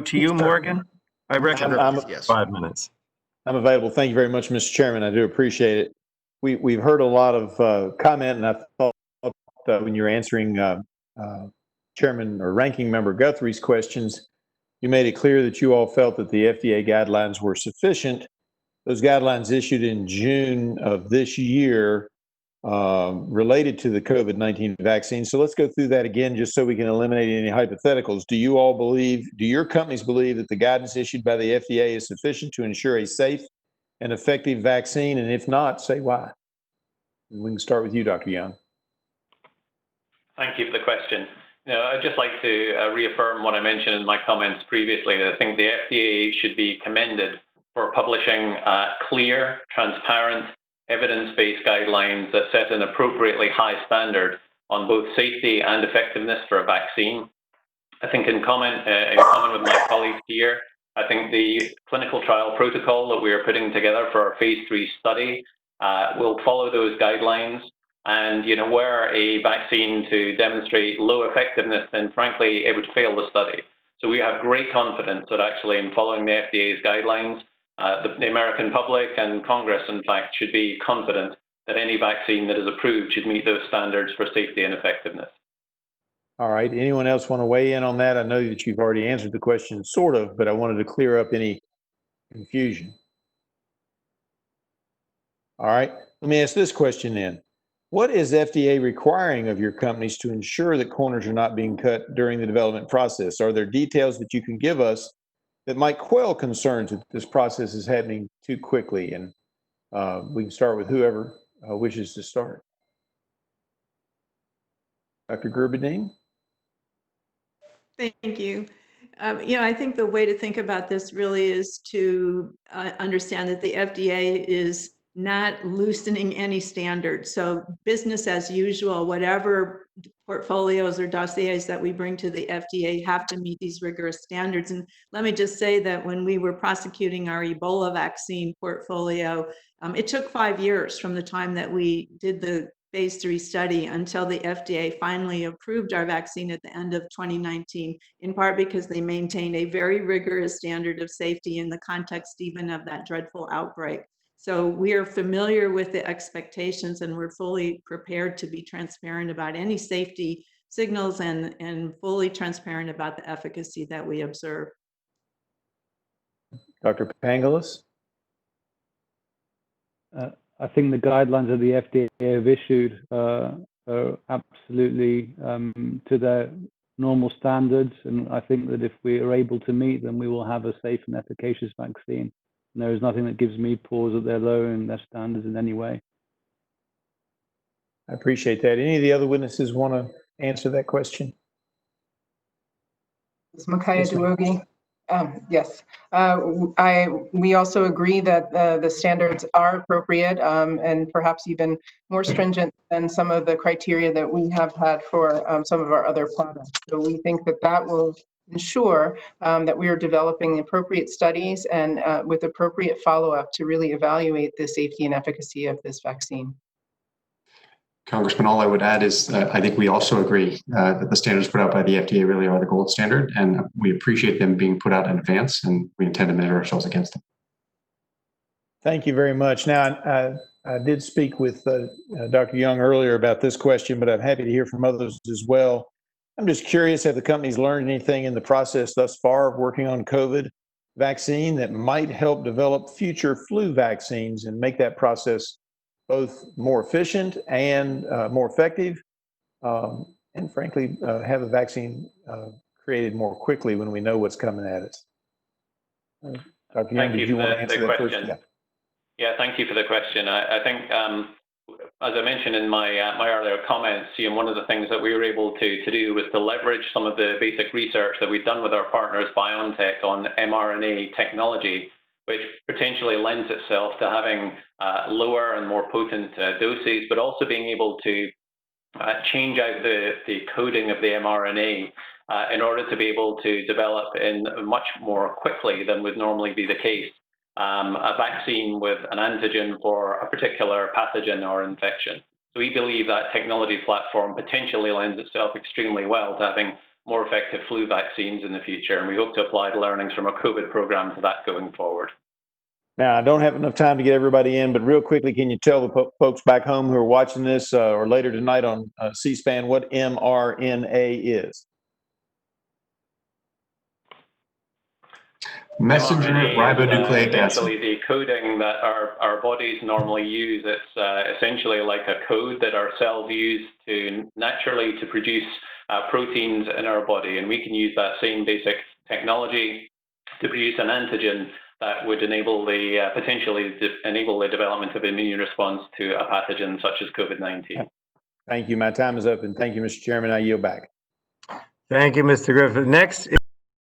to you, Morgan. I reckon Yes. 5 minutes. I'm available. Thank you very much, Mr. Chairman. I do appreciate it. We've heard a lot of comment, and I thought when you're answering Chairman or Ranking Member Guthrie's questions, you made it clear that you all felt that the FDA guidelines were sufficient. Those guidelines issued in June of this year related to the COVID-19 vaccine. So let's go through that again just so we can eliminate any hypotheticals. Do your companies believe that the guidance issued by the FDA is sufficient to ensure a safe and effective vaccine? And if not, say why. We can start with you, Dr. Young. Thank you for the question. I'd just like to reaffirm what I mentioned in my comments previously. I think the FDA should be commended for publishing clear, transparent, evidence-based guidelines that set an appropriately high standard on both safety and effectiveness for a vaccine. I think in common with my colleagues here, I think the clinical trial protocol that we are putting together for our phase 3 study will follow those guidelines. And were a vaccine to demonstrate low effectiveness, then frankly, it would fail the study. So we have great confidence that actually in following the FDA's guidelines, the American public and Congress, in fact, should be confident that any vaccine that is approved should meet those standards for safety and effectiveness. All right. Anyone else want to weigh in on that? I know that you've already answered the question, sort of, but I wanted to clear up any confusion. All right. Let me ask this question then. What is FDA requiring of your companies to ensure that corners are not being cut during the development process? Are there details that you can give us that might quell concerns that this process is happening too quickly? And we can start with whoever wishes to start. Dr. Gerberding? Thank you. I think the way to think about this really is to understand that the FDA is not loosening any standards. So business as usual, whatever portfolios or dossiers that we bring to the FDA have to meet these rigorous standards. And let me just say that when we were prosecuting our Ebola vaccine portfolio, it took 5 years from the time that we did the phase 3 study until the FDA finally approved our vaccine at the end of 2019, in part because they maintained a very rigorous standard of safety in the context even of that dreadful outbreak. So we are familiar with the expectations, and we're fully prepared to be transparent about any safety signals and fully transparent about the efficacy that we observe. Dr. Pangelis? I think the guidelines that the FDA have issued are absolutely to their normal standards, and I think that if we are able to meet them, we will have a safe and efficacious vaccine. And there is nothing that gives me pause that they're lowering their standards in any way. I appreciate that. Any of the other witnesses want to answer that question? Ms. Makaya Duogi. Yes, we also agree that the standards are appropriate and perhaps even more stringent than some of the criteria that we have had for some of our other products. So we think that that will ensure that we are developing appropriate studies and with appropriate follow-up to really evaluate the safety and efficacy of this vaccine. Congressman, all I would add is I think we also agree that the standards put out by the FDA really are the gold standard, and we appreciate them being put out in advance, and we intend to measure ourselves against them. Thank you very much. Now, I did speak with Dr. Young earlier about this question, but I'm happy to hear from others as well. I'm just curious, have the companies learned anything in the process thus far of working on COVID vaccine that might help develop future flu vaccines and make that process both more efficient and more effective, and frankly, have a vaccine created more quickly when we know what's coming at us? Dr. Young, did you want to answer that first? Yeah, thank you for the question. I think, as I mentioned in my earlier comments, one of the things that we were able to do was to leverage some of the basic research that we've done with our partners BioNTech on mRNA technology, which potentially lends itself to having lower and more potent doses, but also being able to change out the coding of the mRNA in order to be able to develop in much more quickly than would normally be the case a vaccine with an antigen for a particular pathogen or infection. So we believe that technology platform potentially lends itself extremely well to having more effective flu vaccines in the future. And we hope to apply the learnings from our COVID program to that going forward. Now, I don't have enough time to get everybody in, but real quickly, can you tell the folks back home who are watching this or later tonight on C-SPAN what mRNA is? Messenger mRNA ribonucleic is acid. essentially the coding that our bodies normally use. It's essentially like a code that our cells use to naturally to produce proteins in our body, and we can use that same basic technology to produce an antigen that would enable the potentially enable the development of immune response to a pathogen such as COVID-19. Thank you. My time is up, and thank you, Mr. Chairman. I yield back. Thank you, Mr. Griffith. Next.